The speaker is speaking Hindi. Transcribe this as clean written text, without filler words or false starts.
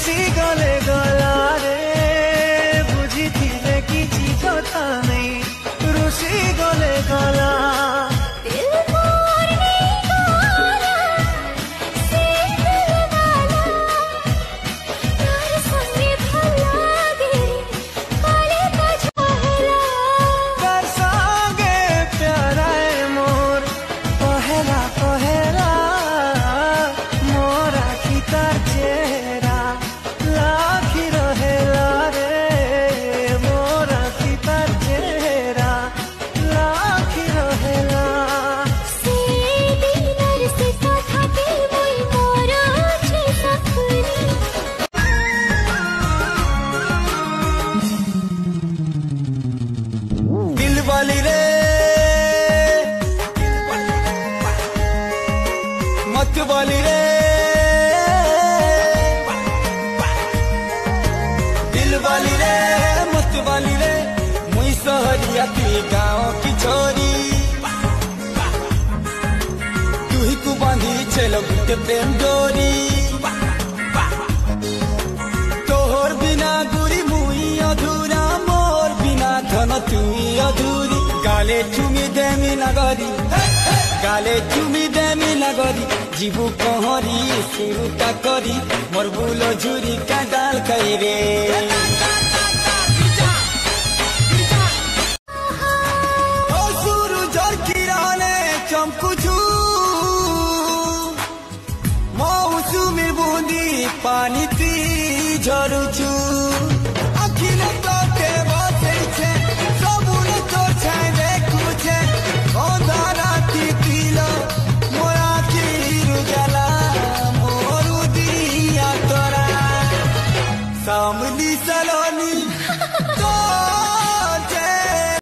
रुसी गले गला रे बुझी थिले किछि कथा नहीं रुसी गले गला वाली रे मत वाली रे दिल वाली रे मत वाली रे मुई सहरिया की गाँव की छोरी तू ही को बांधी चलो के प्रेम डोरी तोहर बिना गुरी मुई अधूरा मोर बिना धन तुई अधूरी गाले चुमी देमी नगरी गाले चुमी देमी नगरी जीवु कहरी सुरुटा करी मोर बुलो झुरी का डाल कई रे ओ सुरु जर किराने चमकुछु मौसुमी बूंदी पानी ती झरुछु